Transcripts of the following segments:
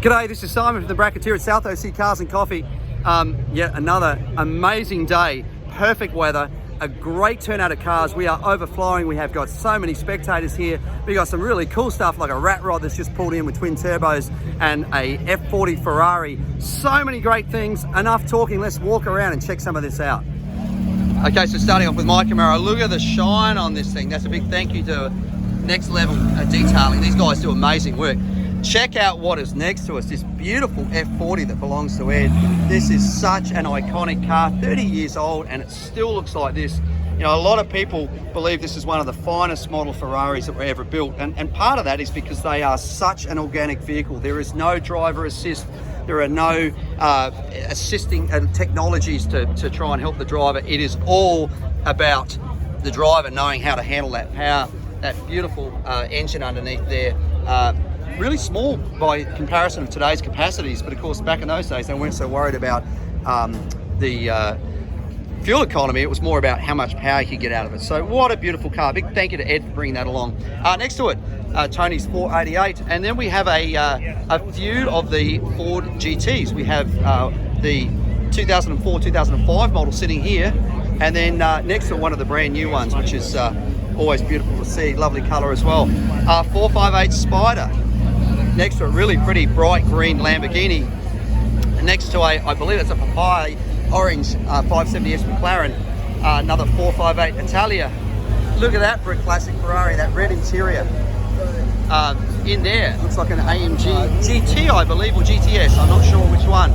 G'day, this is Simon from the Bracketeer at South OC Cars and Coffee. Yet another amazing day, perfect weather, a great turnout of cars. We are overflowing. We have got so many spectators here. We got some really cool stuff like a rat rod that's just pulled in with twin turbos and a F40 Ferrari. So many great things. Enough talking, let's walk around and check some of this out. Okay, so starting off with my Camaro, look at the shine on this thing. That's a big thank you to Next Level Detailing. These guys do amazing work. Check out what is next to us, this beautiful F40 that belongs to Ed. This is such an iconic car, 30 years old, and it still looks like this. You know, a lot of people believe this is one of the finest model Ferraris that were ever built, and part of that is because they are such an organic vehicle. There is no driver assist, there are no assisting technologies to try and help the driver. It is all about the driver knowing how to handle that power, that beautiful engine underneath there. Really small by comparison of today's capacities, but of course back in those days they weren't so worried about the fuel economy. It was more about how much power you could get out of it. So what a beautiful car. Big thank you to Ed for bringing that along. Next to it, Tony's 488, and then we have a few of the Ford GTs. We have the 2004-2005 model sitting here, and then next to one of the brand new ones, which is always beautiful to see. Lovely color as well. 458 Spider. Next to a really pretty bright green Lamborghini. And next to I believe it's a papaya orange 570S McLaren. Another 458 Italia. Look at that for a classic Ferrari, that red interior. In there, looks like an AMG GT, I believe, or GTS. I'm not sure which one.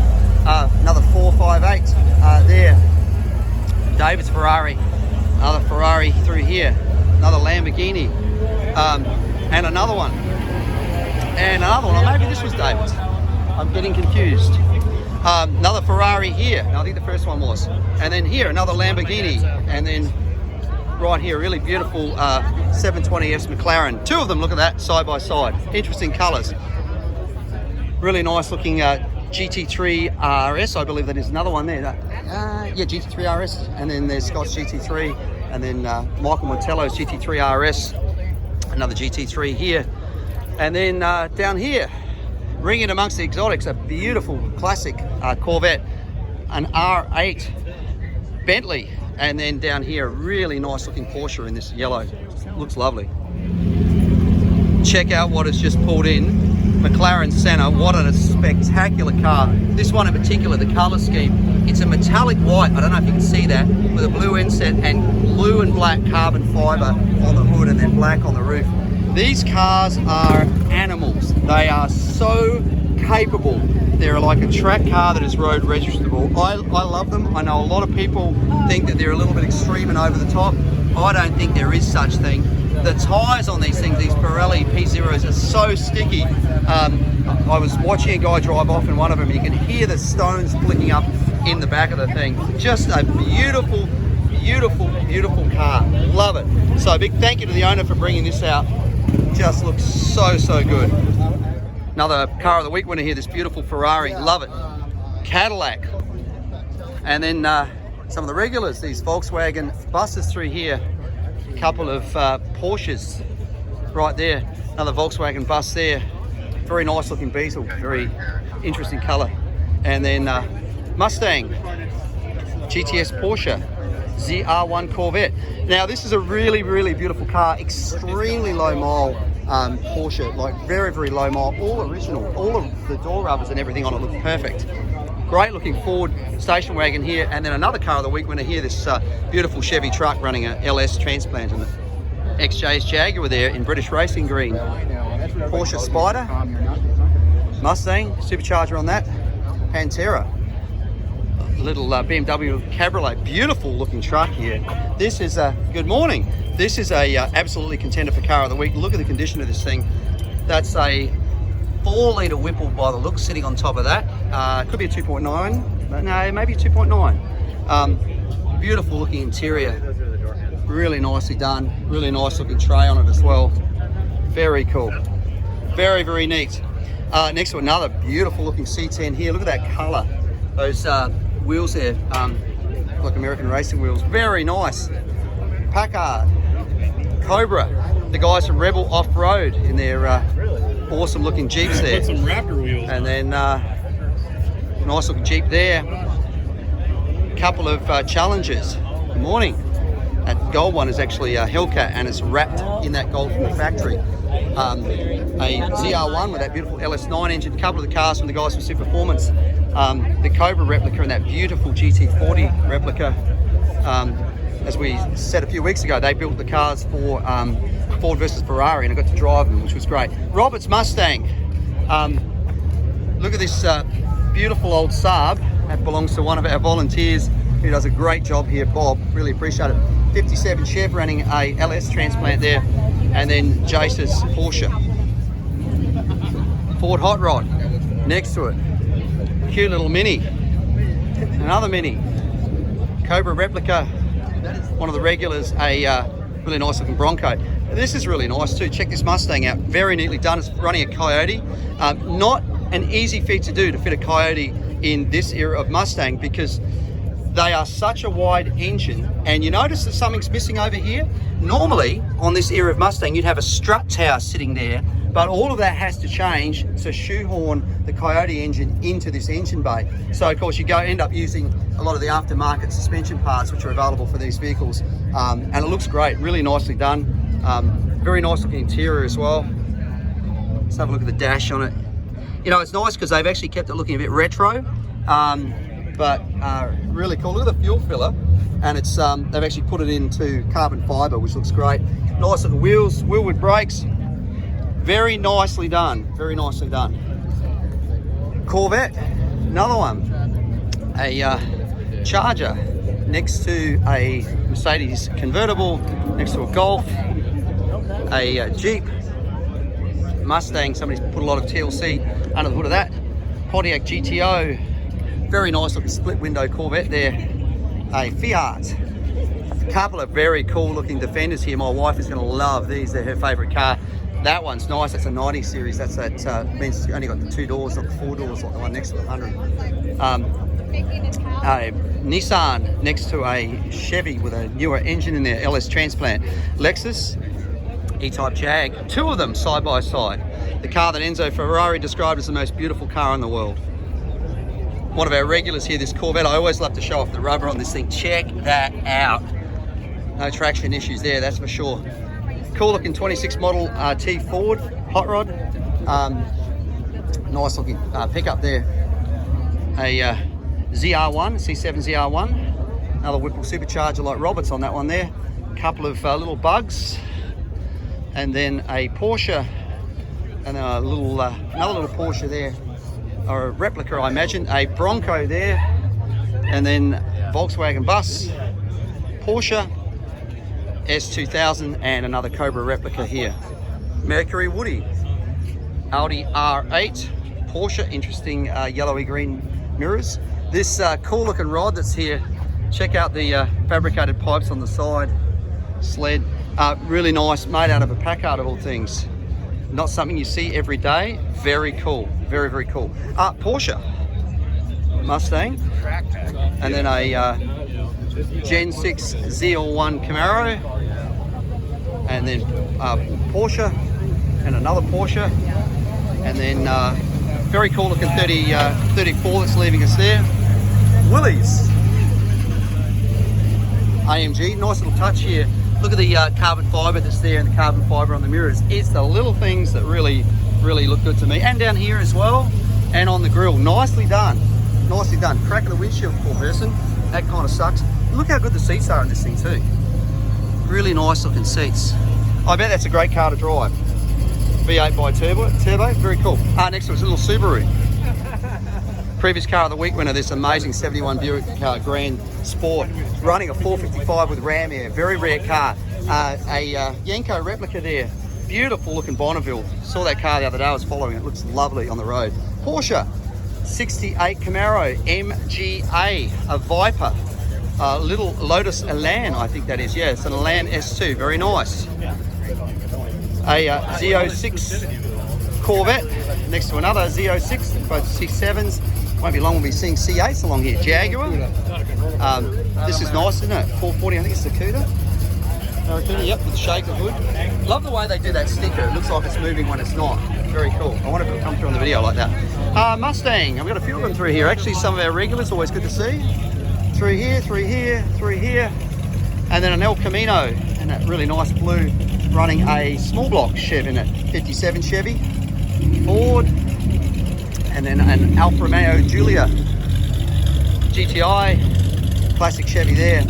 Another 458 there. David's Ferrari. Another Ferrari through here. Another Lamborghini. And another one. And another one, or maybe this was David's. I'm getting confused. Another Ferrari here. I think the first one was. And then here, another Lamborghini. And then right here, really beautiful 720S McLaren. Two of them, look at that, side by side. Interesting colors. Really nice looking GT3 RS, I believe that is another one there. Yeah, GT3 RS. And then there's Scott's GT3. And then Michael Montello's GT3 RS. Another GT3 here. And then down here, ringing amongst the exotics, a beautiful classic Corvette, an R8 Bentley, and then down here, a really nice looking Porsche in this yellow. Looks lovely. Check out what has just pulled in. McLaren Senna, what a spectacular car. This one in particular, the color scheme, it's a metallic white, I don't know if you can see that, with a blue inset and blue and black carbon fiber on the hood and then black on the roof. These cars are animals. They are so capable. They're like a track car that is road registerable. I love them. I know a lot of people think that they're a little bit extreme and over the top. I don't think there is such thing. The tyres on these things, these Pirelli P0s, are so sticky. I was watching a guy drive off in one of them. You can hear the stones flicking up in the back of the thing. Just a beautiful, beautiful, beautiful car. Love it. So a big thank you to the owner for bringing this out. Just looks so good. Another car of the week winner here, this beautiful Ferrari, love it. Cadillac. And then some of the regulars, these Volkswagen buses through here. A couple of Porsches right there. Another Volkswagen bus there. Very nice looking Beetle, very interesting color. And then Mustang, GTS Porsche, ZR1 Corvette. Now this is a really beautiful car, extremely low mile Porsche, like very low mile, all original, all of the door rubbers and everything on it look perfect. Great looking Ford station wagon here, and then another car of the week winner here, this beautiful Chevy truck running a LS Transplant in it. XJ's Jaguar there in British Racing Green. Porsche Spider, Mustang, supercharger on that, Pantera. Little BMW Cabriolet, beautiful looking truck here. This is a, good morning. This is a absolutely contender for car of the week. Look at the condition of this thing. That's a 4-litre Whipple by the looks sitting on top of that. Could be a 2.9, but no, maybe a 2.9. Beautiful looking interior. Really nicely done. Really nice looking tray on it as well. Very cool. Very neat. Next to another beautiful looking C10 here. Look at that color. Those wheels there, like American racing wheels. Very nice. Packard, Cobra, the guys from Rebel Off-Road in their awesome looking Jeeps there. Put some Raptor wheels. And then nice looking Jeep there. Couple of Challengers. Good morning. That gold one is actually a Hellcat, and it's wrapped in that gold from the factory. A ZR1 with that beautiful LS9 engine. Couple of the cars from the guys from Super Performance. The Cobra replica and that beautiful GT40 replica. As we said a few weeks ago, they built the cars for Ford versus Ferrari, and I got to drive them, which was great. Robert's Mustang. Look at this beautiful old Saab. That belongs to one of our volunteers who does a great job here, Bob. Really appreciate it. 57 Chev running a LS transplant there, and then Jace's Porsche. Ford Hot Rod next to it. Cute little Mini. Another Mini. Cobra replica. One of the regulars, a really nice looking Bronco. This is really nice too. Check this Mustang out. Very neatly done. It's running a Coyote. Not an easy feat to do, to fit a Coyote in this era of Mustang, because they are such a wide engine. And you notice that something's missing over here. Normally on this era of Mustang you'd have a strut tower sitting there, but all of that has to change to shoehorn the Coyote engine into this engine bay. So of course you end up using a lot of the aftermarket suspension parts which are available for these vehicles, and it looks great, really nicely done. Very nice looking interior as well. Let's have a look at the dash on it. You know, it's nice because they've actually kept it looking a bit retro, but really cool. Look at the fuel filler, and it's they've actually put it into carbon fiber, which looks great. Nice little wheels, wheelwood brakes. Very nicely done, very nicely done. Corvette, another one. A Charger next to a Mercedes convertible, next to a Golf, a Jeep, Mustang. Somebody's put a lot of TLC under the hood of that. Pontiac GTO, very nice looking split window Corvette there. A Fiat. A couple of very cool looking Defenders here. My wife is going to love these. They're her favourite car. That one's nice. That's a 90 series. That's that means it's only got the 2 doors, not the 4 doors like the one next to the 100. A Nissan next to a Chevy with a newer engine in there, LS transplant. Lexus E-Type Jag, 2 of them side by side. The car that Enzo Ferrari described as the most beautiful car in the world. One of our regulars here, this Corvette. I always love to show off the rubber on this thing. Check that out. No traction issues there, that's for sure. Cool looking 26 model T Ford hot rod. Nice looking pickup there. A ZR1, C7 ZR1. Another Whipple supercharger like Roberts on that one there. Couple of little bugs. And then a Porsche, and a little another little Porsche there, or a replica I imagine, a Bronco there, and then Volkswagen bus, Porsche S2000, and another Cobra replica here. Mercury Woody, Audi R8, Porsche, interesting yellowy green mirrors. This cool looking rod that's here, check out the fabricated pipes on the side, sled. Really nice, made out of a Packard of all things. Not something you see every day. Very cool, very, very cool. Porsche, Mustang, and then a Gen 6 ZL1 Camaro, and then Porsche, and another Porsche, and then very cool looking 34 that's leaving us there. Willys, AMG, nice little touch here. Look at the carbon fibre that's there and the carbon fibre on the mirrors. It's the little things that really, really look good to me. And down here as well, and on the grille. Nicely done. Nicely done. Cracking the windshield, poor person. That kind of sucks. Look how good the seats are in this thing too. Really nice looking seats. I bet that's a great car to drive. V8 by turbo, very cool. Next to it's a little Subaru. Previous car of the week winner, this amazing 71 Buick Grand Sport, running a 455 with ram air, very rare car. A Yenko replica there, beautiful looking Bonneville. Saw that car the other day, I was following it, looks lovely on the road. Porsche 68 Camaro MGA, a Viper, little Lotus Elan, I think that is, yeah, it's an Elan S2, very nice. A Z06 Corvette next to another Z06, both C7s. Won't be long we'll be seeing C8s along here. Jaguar. This is nice, isn't it? 440, I think it's a Cuda. Yep, with the shaker hood. Love the way they do that sticker. It looks like it's moving when it's not. Very cool. I wonder if it'll come through on the video like that. Mustang. I've got a few of them through here. Actually, some of our regulars, always good to see. Through here, through here, through here. And then an El Camino, and that really nice blue, running a small block Chevy in it. 57 Chevy. Ford. And then an Alfa Romeo Giulia GTI. Classic Chevy there.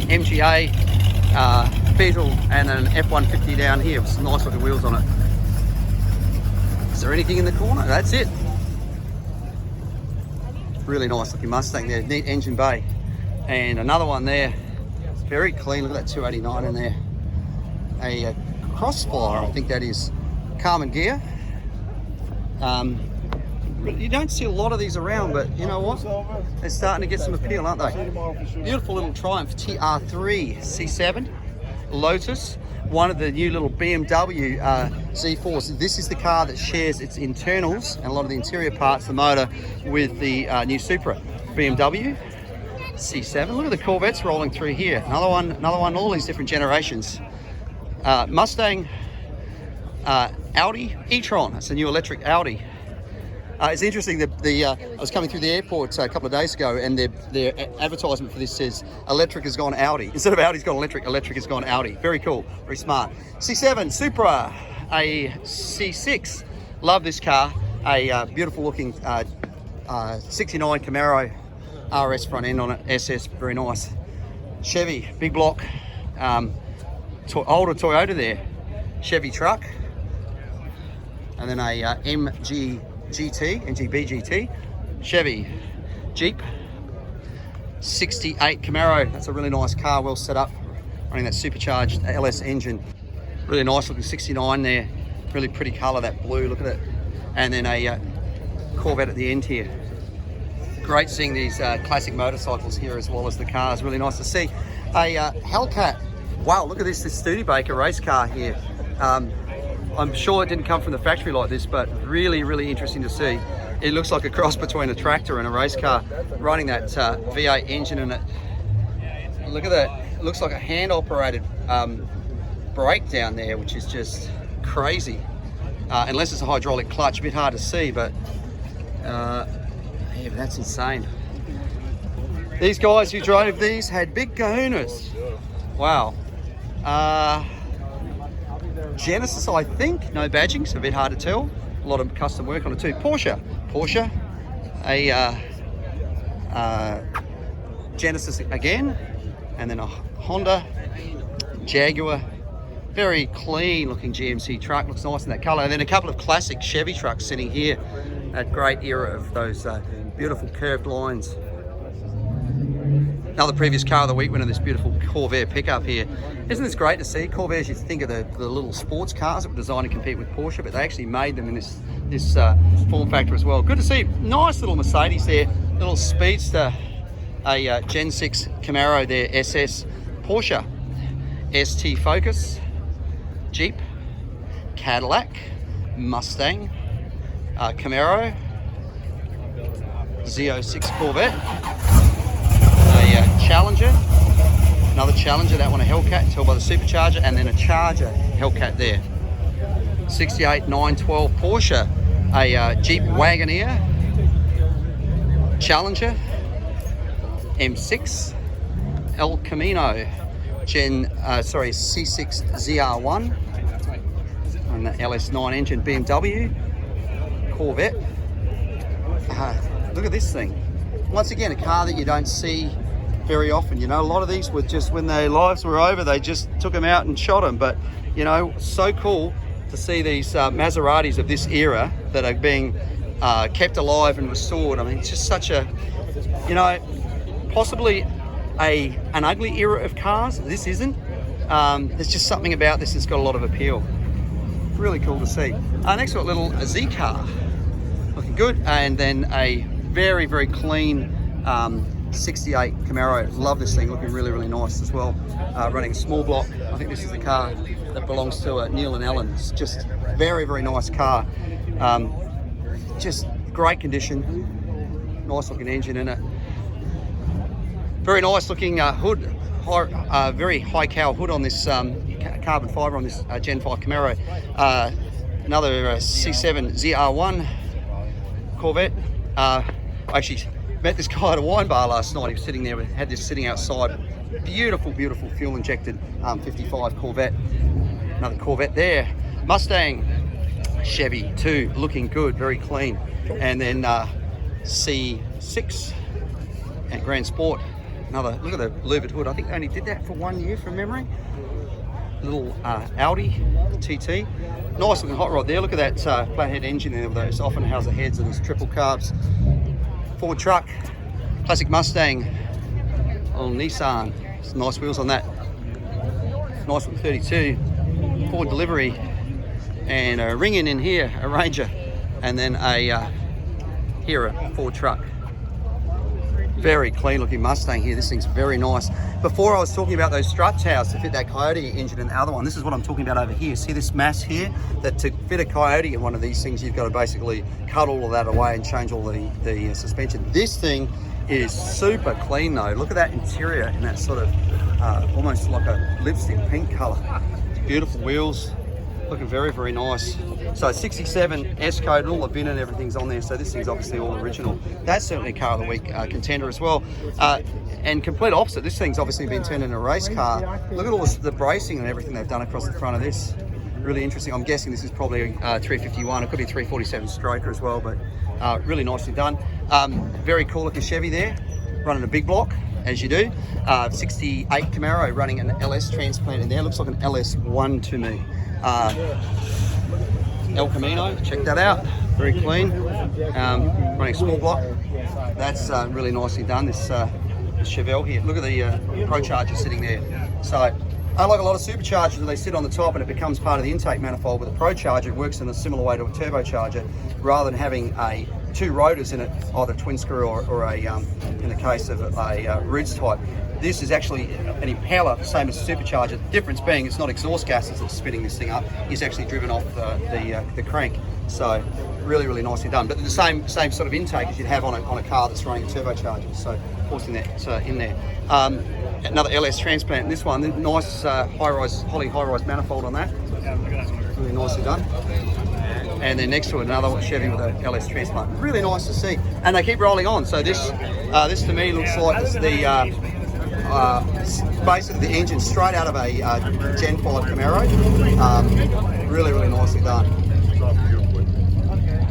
MGA. Beetle, and an F-150 down here with some nice looking wheels on it. Is there anything in the corner? That's it. Really nice looking Mustang there, neat engine bay. And another one there, very clean. Look at that 289 in there. A Crossfire, I think that is. Carmen gear. You don't see a lot of these around, but you know what? They're starting to get some appeal, aren't they? Beautiful little Triumph TR3 C7. Lotus, one of the new little BMW Z4s. This is the car that shares its internals and a lot of the interior parts, the motor, with the new Supra BMW C7. Look at the Corvettes rolling through here. Another one, all these different generations. Mustang, Audi e-tron. That's a new electric Audi. It's interesting that I was coming through the airport a couple of days ago, and their advertisement for this says electric has gone Audi. Instead of Audi's gone electric, electric has gone Audi. Very cool, very smart. C7 Supra, a C6. Love this car. A beautiful looking 69 Camaro RS front end on it. SS, very nice. Chevy, big block. Older Toyota there. Chevy truck. And then a MG GT, Chevy, Jeep, 68 Camaro. That's a really nice car, well set up, running that supercharged LS engine. Really nice looking 69 there, really pretty colour, that blue, look at it. And then a Corvette at the end here. Great seeing these classic motorcycles here as well as the cars, really nice to see. A Hellcat, wow, look at this Studebaker race car here. I'm sure it didn't come from the factory like this, but really, really interesting to see. It looks like a cross between a tractor and a race car, running that V8 engine in it. Look at that. It looks like a hand-operated brake down there, which is just crazy. Unless it's a hydraulic clutch, a bit hard to see, but yeah, but that's insane. These guys who drove these had big kahunas. Wow. Genesis, I think, no badging, so a bit hard to tell. A lot of custom work on it too. Porsche, a Genesis again, and then a Honda, Jaguar, very clean looking GMC truck, looks nice in that colour. And then a couple of classic Chevy trucks sitting here, that great era of those beautiful curved lines. Another previous car of the week winner, this beautiful Corvair pickup here. Isn't this great to see? Corvairs, you think of the little sports cars that were designed to compete with Porsche, but they actually made them in this form factor as well. Good to see. Nice little Mercedes there, little speedster, a Gen 6 Camaro there, SS, Porsche, ST Focus, Jeep, Cadillac, Mustang, Camaro, Z06 Corvette, Challenger, another Challenger, that one a Hellcat, tell by the supercharger, and then a Charger Hellcat there. 68 912 Porsche, a Jeep Wagoneer, Challenger, M6, El Camino, C6 ZR1, and the LS9 engine BMW, Corvette. Look at this thing. Once again, a car that you don't see very often. You know, a lot of these were just, when their lives were over, they just took them out and shot them. But, you know, so cool to see these Maseratis of this era that are being kept alive and restored. I mean, it's just such a, you know, possibly an ugly era of cars. This isn't. There's just something about this that's got a lot of appeal. Really cool to see. Next to a little Z car, looking good, and then a very, very clean 68 Camaro. Love this thing, looking really, really nice as well. Running a small block. I think this is the car that belongs to Neil and Ellen. It's just very, very nice car. Just great condition. Nice looking engine in it. Very nice looking hood very high cowl hood on this carbon fibre on this Gen 5 Camaro. Another C7 ZR1 Corvette. I actually met this guy at a wine bar last night. He was sitting there, had this sitting outside. Beautiful, beautiful fuel injected 55 Corvette. Another Corvette there. Mustang, Chevy 2, looking good, very clean. And then C6 at Grand Sport. Another, look at the louvered hood. I think they only did that for 1 year from memory. Little Audi TT. Nice looking hot rod there. Look at that flathead engine there with those Offenhauser heads and those triple carbs. Ford truck, classic Mustang on Nissan. Some nice wheels on that. Nice one 32. Ford delivery. And a ring in here, a Ranger. And then a Ford truck. Very clean looking Mustang here. This thing's very nice. Before I was talking about those strut towers to fit that Coyote engine in the other one. This is what I'm talking about over here. See this mass here? That to fit a Coyote in one of these things, you've got to basically cut all of that away and change all the suspension. This thing is super clean though. Look at that interior in that sort of almost like a lipstick pink color. Beautiful wheels. Looking very, very nice. So 67 S code and all the VIN and everything's on there. So this thing's obviously all original. That's certainly car of the week contender as well. And complete opposite. This thing's obviously been turned into a race car. Look at all the bracing and everything they've done across the front of this. Really interesting. I'm guessing this is probably 351. It could be 347 stroker as well, but really nicely done. Very cool looking Chevy there, running a big block, as you do. 68 Camaro running an LS transplant in there. Looks like an LS1 to me. El Camino, check that out, very clean. Running a small block. That's really nicely done, this Chevelle here. Look at the Pro Charger sitting there. So unlike a lot of superchargers, they sit on the top and it becomes part of the intake manifold. With a Pro Charger, it works in a similar way to a turbocharger, rather than having two rotors in it, either twin screw or a in the case of a Roots type. This is actually an impeller, same as a supercharger. The difference being it's not exhaust gases that's spinning this thing up. It's actually driven off the crank. So really, really nicely done. But the same sort of intake as you'd have on a car that's running a turbocharger. So forcing that in there. Another LS transplant. And this one, nice Holley high-rise manifold on that. Really nicely done. And then next to it, another Chevy with a LS transplant. Really nice to see. And they keep rolling on. So this to me looks like it's the basically the engine straight out of a Gen 5 Camaro. Really, really nicely done.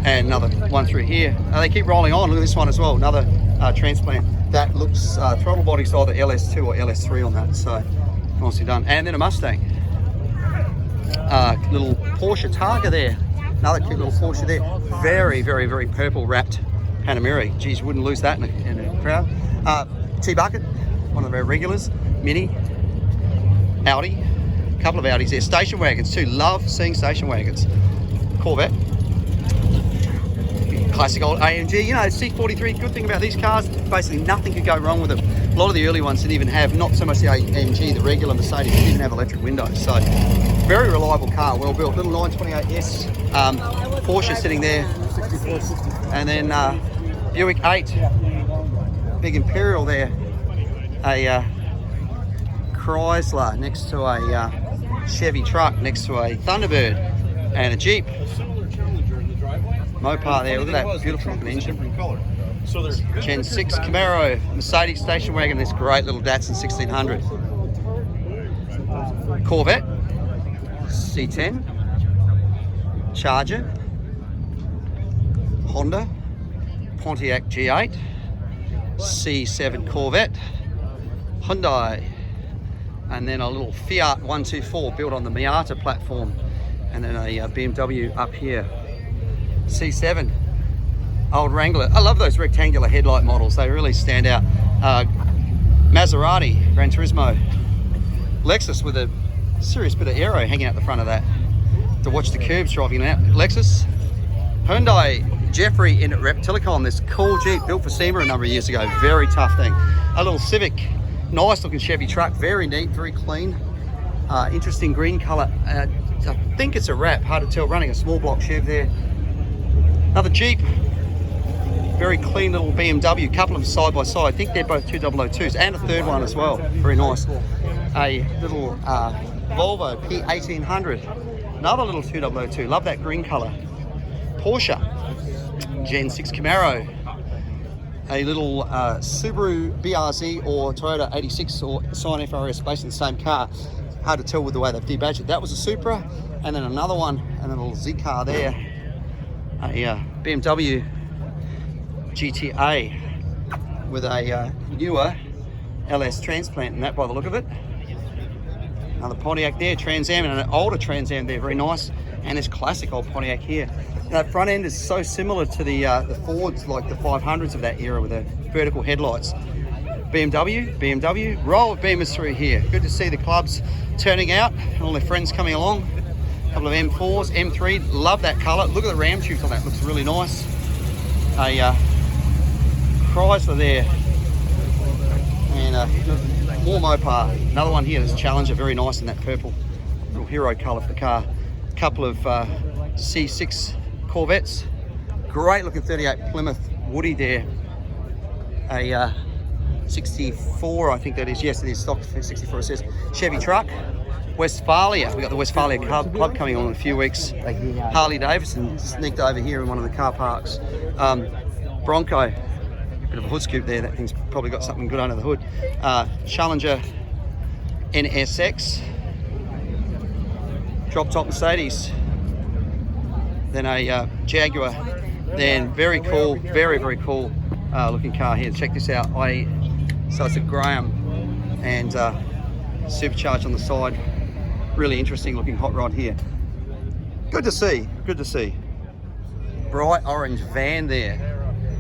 And another one through here. They keep rolling on. Look at this one as well. Another transplant. That looks throttle body's either LS2 or LS3 on that. So nicely done. And then a Mustang. Little Porsche Targa there. Another cute little Porsche there. Very, very, very purple wrapped Panamera. Geez, you wouldn't lose that in a crowd. T-Bucket. One of our regulars, Mini, Audi, a couple of Audis there, station wagons too, love seeing station wagons, Corvette, classic old AMG, you know, C43, good thing about these cars, basically nothing could go wrong with them. A lot of the early ones didn't even have, not so much the AMG, the regular Mercedes, didn't even have electric windows, so very reliable car, well built, little 928S, Porsche sitting there, and then Buick 8, big Imperial there, a Chrysler next to a Chevy truck next to a Thunderbird and a Jeep. Mopar there, look at that beautiful looking engine. Gen 6 Camaro, Mercedes station wagon, this great little Datsun 1600. Corvette, C10, Charger, Honda, Pontiac G8, C7 Corvette, Hyundai, and then a little Fiat 124 built on the Miata platform, and then a BMW up here. C7, old Wrangler. I love those rectangular headlight models, they really stand out. Maserati, Gran Turismo. Lexus with a serious bit of aero hanging out the front of that to watch the curbs driving out. Lexus. Hyundai Jeffrey in Reptilicon, this cool Jeep built for SEMA a number of years ago, very tough thing. A little Civic, nice looking Chevy truck, very neat, very clean. Interesting green colour. I think it's a wrap, hard to tell, running a small block Chev there. Another Jeep, very clean little BMW, couple of them side by side. I think they're both 2002s, and a third one as well. Very nice. A little Volvo P1800, another little 2002. Love that green colour. Porsche Gen 6 Camaro. A little Subaru BRZ or Toyota 86 or Scion FRS, based in the same car. Hard to tell with the way they've debadged it. That was a Supra, and then another one, and then a little Z car there. A BMW GTA with a newer LS transplant, and that by the look of it. Another Pontiac there, Trans Am, and an older Trans Am there, very nice. And this classic old Pontiac here. That front end is so similar to the Fords, like the 500s of that era with the vertical headlights. BMW, roll of Beamers through here. Good to see the clubs turning out, and all their friends coming along. A couple of M4s, M3, love that colour. Look at the ram tubes on that, looks really nice. A Chrysler there, and more Mopar. Another one here, this Challenger, very nice in that purple, little hero colour for the car. A couple of C6 Corvettes, great looking 38 Plymouth Woody there. A 64, I think that is. Yes, it is stock 64. It says Chevy truck. Westphalia. We got the Westphalia Club coming on in a few weeks. Harley Davidson sneaked over here in one of the car parks. Bronco, bit of a hood scoop there. That thing's probably got something good under the hood. Challenger NSX. Drop top Mercedes. Then a Jaguar. Then very cool, very cool looking car here. Check this out. So it's a Graham and supercharged on the side. Really interesting looking hot rod here. Good to see, good to see. Bright orange van there.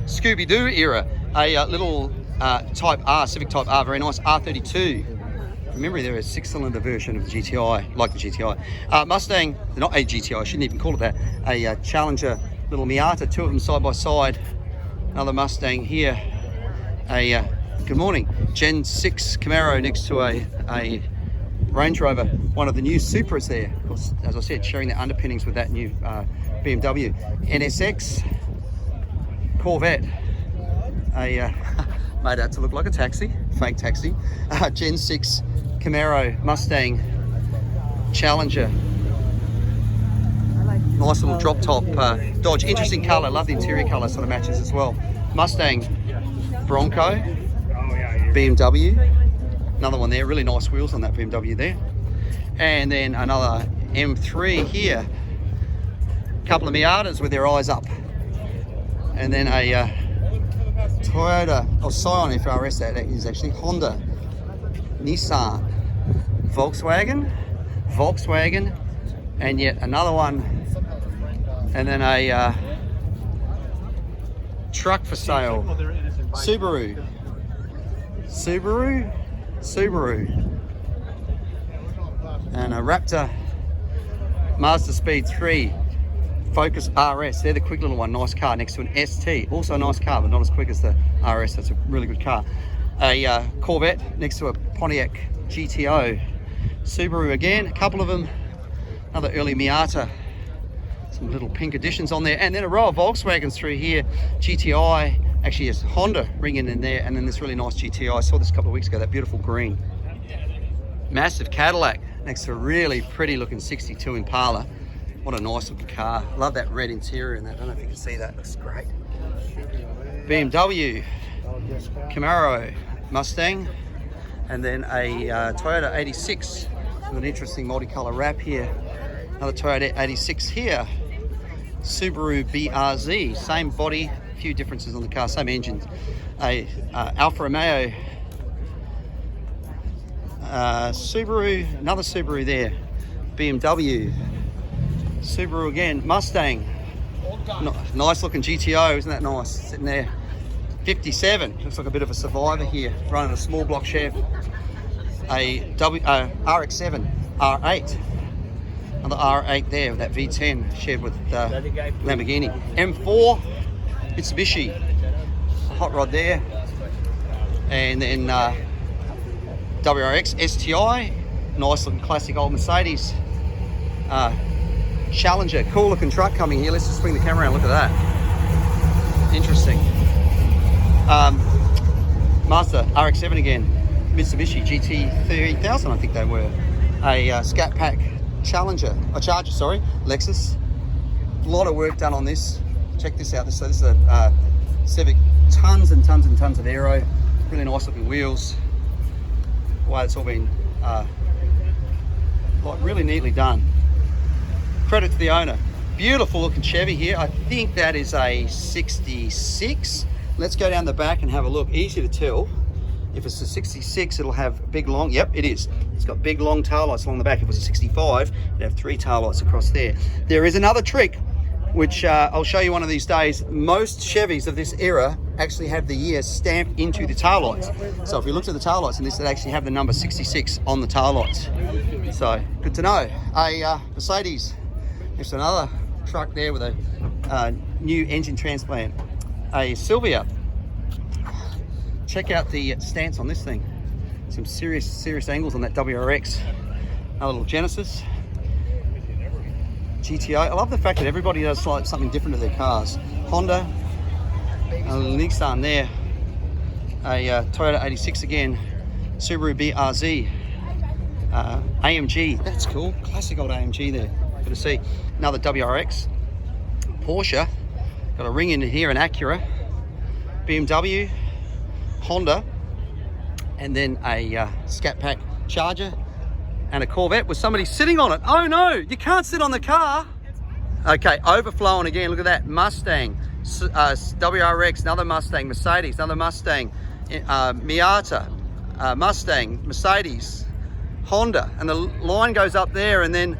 Scooby-Doo era. A little Type R, Civic Type R, very nice, R32. Remember, there is a 6-cylinder version of the GTI, like the GTI. Mustang, not a GTI, I shouldn't even call it that. A Challenger, little Miata, two of them side by side. Another Mustang here. Good morning, Gen 6 Camaro next to a Range Rover. One of the new Supras there. Of course, as I said, sharing the underpinnings with that new BMW. NSX, Corvette. Made out to look like a taxi, fake taxi. Gen 6 Camaro, Mustang, Challenger. Nice little drop top Dodge. Interesting colour, love the interior colour, sort of matches as well. Mustang, Bronco, BMW. Another one there, really nice wheels on that BMW there. And then another M3 here. Couple of Miatas with their eyes up. And then a Toyota, Scion FRS, that is actually Honda, Nissan, Volkswagen, and yet another one, and then a truck for sale, Subaru, and a Raptor Mazda Speed 3 Focus RS. They're the quick little one, nice car next to an ST, also a nice car but not as quick as the RS. That's a really good car. A Corvette next to a Pontiac GTO. Subaru again, a couple of them. Another early Miata, some little pink additions on there, and then a row of Volkswagens through here. GTI, actually yes, Honda ringing in there, and then this really nice GTI. I saw this a couple of weeks ago, that beautiful green. Massive Cadillac next to a really pretty looking 62 Impala. What a nice looking car. Love that red interior in that. I don't know if you can see that, looks great. BMW, Camaro, Mustang, and then a Toyota 86 with an interesting multicolour wrap here. Another Toyota 86 here. Subaru BRZ, same body, a few differences on the car, same engines. A Alfa Romeo, Subaru, another Subaru there. BMW, Subaru again, Mustang, nice looking GTO, isn't that nice, sitting there. 57, looks like a bit of a survivor here, running a small block chef. A RX-7, R8, another R8 there with that V10 shared with Lamborghini. M4, Mitsubishi, hot rod there, and then WRX STI, nice looking classic old Mercedes. Challenger, cool looking truck coming here. Let's just swing the camera around, look at that. Interesting. Mazda RX-7 again, Mitsubishi GT3000, I think they were. A Scat Pack Charger, sorry, Lexus. A lot of work done on this. Check this out. So this is a Civic, tons and tons and tons of aero, really nice looking wheels. The way it's all been like really neatly done. Credit to the owner. Beautiful looking Chevy here. I think that is a 66. Let's go down the back and have a look. Easy to tell. If it's a 66, it'll have big long, yep, it is. It's got big long taillights along the back. If it was a 65, it'd have 3 taillights across there. There is another trick, which I'll show you one of these days. Most Chevys of this era actually have the year stamped into the taillights. So if you look at the taillights in this, it actually have the number 66 on the taillights. So good to know. A Mercedes, there's another truck there with a new engine transplant. A Silvia. Check out the stance on this thing. Some serious angles on that WRX. A little Genesis. GTO. I love the fact that everybody does like something different to their cars. Honda. A little Nissan there. A Toyota 86 again. Subaru BRZ. AMG. That's cool. Classic old AMG there. Good to see. Another WRX. Porsche. Got a ring in here, an Acura. BMW. Honda, and then a Scat Pack Charger and a Corvette with somebody sitting on it. Oh no, you can't sit on the car. Okay, Overflow, and again, look at that. Mustang, WRX, another Mustang, Mercedes, another Mustang, Miata, Mustang, Mercedes, Honda, and the line goes up there, and then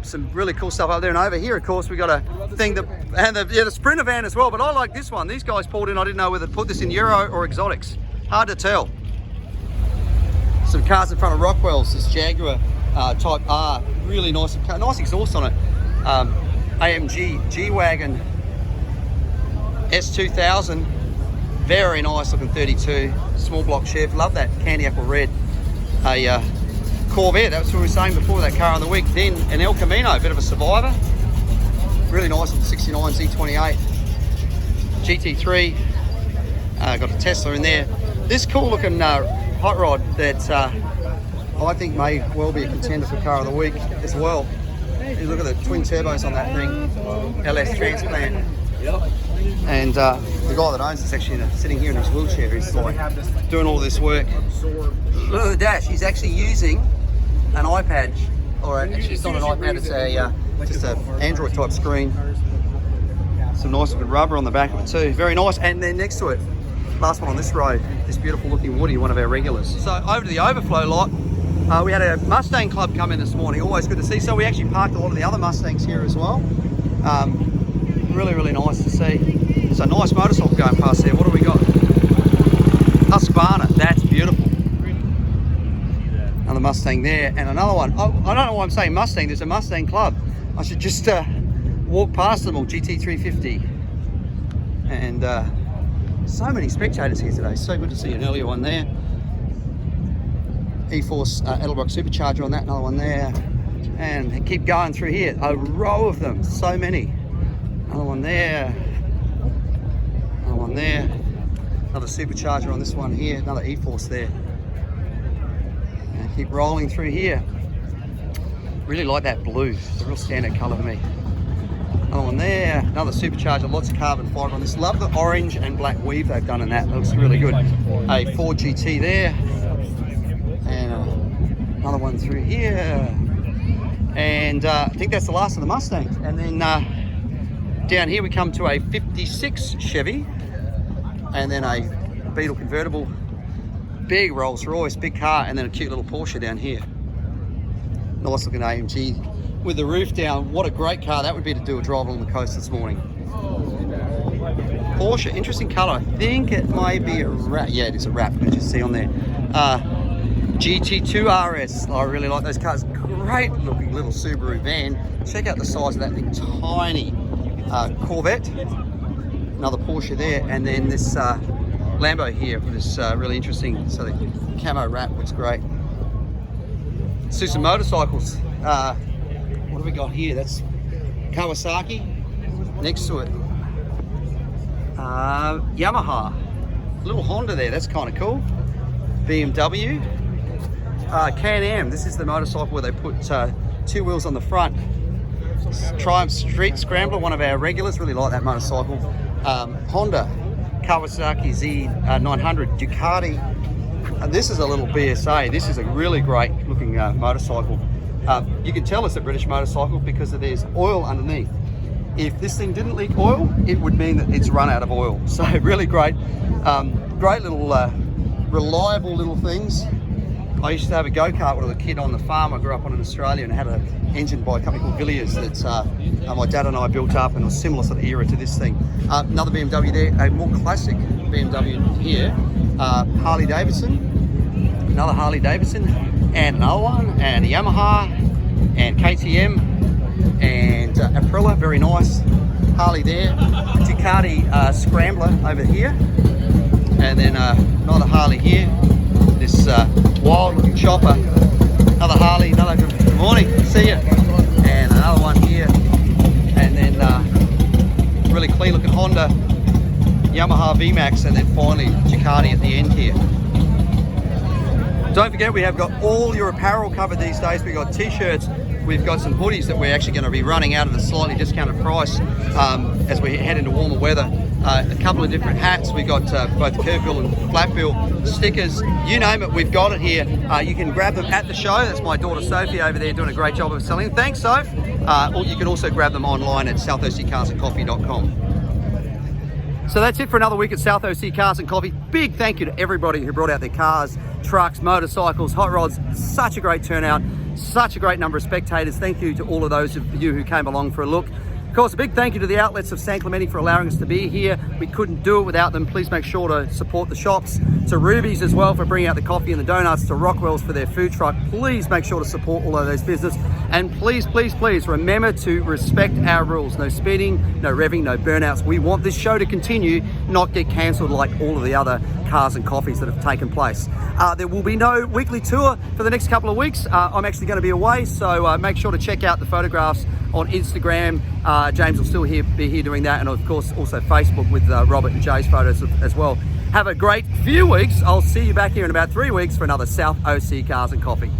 some really cool stuff up there. And over here, of course, we got a thing that, and the Sprinter van as well. But I like this one. These guys pulled in. I didn't know whether to put this in Euro or exotics. Hard to tell. Some cars in front of Rockwell's. This Jaguar Type R, really nice. Nice exhaust on it. AMG G-Wagon S2000, very nice looking 32. Small block Chev. Love that candy apple red. A Corvette, that's what we were saying before, that car on the week. Then an El Camino, a bit of a survivor. Really nice with the 69 Z28. GT3, got a Tesla in there. This cool looking hot rod that I think may well be a contender for car of the week as well. You look at the twin turbos on that thing, LS Transplant. And the guy that owns it's actually sitting here in his wheelchair. He's like doing all this work. Look at the dash. He's actually using an iPad, or actually it's not an iPad. It's a just an Android type screen. Some nice looking rubber on the back of it too. Very nice. And then next to it, last one on this road, this beautiful looking Woody, one of our regulars. So over to the Overflow lot. We had a Mustang club come in this morning. Always good to see. So we actually parked a lot of the other Mustangs here as well. Really nice to see. So nice motorcycle going past there. What do we got? Husqvarna. That's beautiful. Another Mustang there, and another one. Oh, I don't know why I'm saying Mustang. There's a Mustang club. I should just walk past them all. GT350. And so many spectators here today. So good to see an earlier one there. E-Force Edelbrock Supercharger on that. Another one there. And keep going through here. A row of them. So many. Another one there. Another one there. Another supercharger on this one here. Another E-Force there. And keep rolling through here. Really like that blue. It's a real standard colour to me. Another one there. Another supercharger. Lots of carbon fibre on this. Love the orange and black weave they've done in that. It looks really good. A Ford GT there. And another one through here. And I think that's the last of the Mustangs. And then down here we come to a 56 Chevy, and then a Beetle convertible, big Rolls Royce, big car, and then a cute little Porsche down here. Nice looking AMG with the roof down. What a great car that would be to do a drive along the coast this morning. Porsche, interesting colour. I think it may be a wrap. Yeah, it is a wrap. You can just see on there. GT2 RS. I really like those cars. Great looking little Subaru van. Check out the size of that thing. Tiny. Corvette, another Porsche there, and then this Lambo here with this really interesting, so the camo wrap looks great. Let's do some motorcycles. What do we got here? That's Kawasaki. Next to it, Yamaha. little Honda there, that's kind of cool. BMW. Can-Am, this is the motorcycle where they put 2 wheels on the front. Triumph Street Scrambler, one of our regulars, really like that motorcycle. Honda, Kawasaki Z900, Ducati. And this is a little BSA. This is a really great looking motorcycle. You can tell it's a British motorcycle because there's oil underneath. If this thing didn't leak oil, it would mean that it's run out of oil. So really great, great little reliable little things. I used to have a go-kart when I was a kid on the farm I grew up on in Australia, and had an engine by a company called Villiers that my dad and I built up, and it was a similar sort of era to this thing. Another BMW there, a more classic BMW here, Harley Davidson, another Harley Davidson, and another one, and a Yamaha, and KTM, and Aprilia, very nice. Harley there, Ducati Scrambler over here, and then another Harley here. This wild looking chopper, another Harley, another good morning, see ya, and another one here, and then really clean looking Honda, Yamaha VMAX, and then finally Ducati at the end here. Don't forget, we have got all your apparel covered these days. We've got t-shirts, we've got some hoodies that we're actually going to be running out at a slightly discounted price as we head into warmer weather. A couple of different hats. We've got both curve bill and flat bill, stickers, you name it, we've got it here. You can grab them at the show. That's my daughter Sophie over there doing a great job of selling them. Thanks, Soph. Or you can also grab them online at southoccarsandcoffee.com. So that's it for another week at South OC Cars and Coffee. Big thank you to everybody who brought out their cars, trucks, motorcycles, hot rods. Such a great turnout, such a great number of spectators. Thank you to all of those of you who came along for a look. Of course, a big thank you to the outlets of San Clemente for allowing us to be here. We couldn't do it without them. Please make sure to support the shops. To Ruby's as well for bringing out the coffee and the donuts. To Rockwell's for their food truck. Please make sure to support all of those business. And please, please, please remember to respect our rules. No speeding, no revving, no burnouts. We want this show to continue, not get cancelled like all of the other cars and coffees that have taken place. There will be no weekly tour for the next couple of weeks. I'm actually going to be away, so make sure to check out the photographs on Instagram. James will still be here doing that, and of course also Facebook with Robert and Jay's photos as well. Have a great few weeks. I'll see you back here in about 3 weeks for another South OC Cars and Coffee.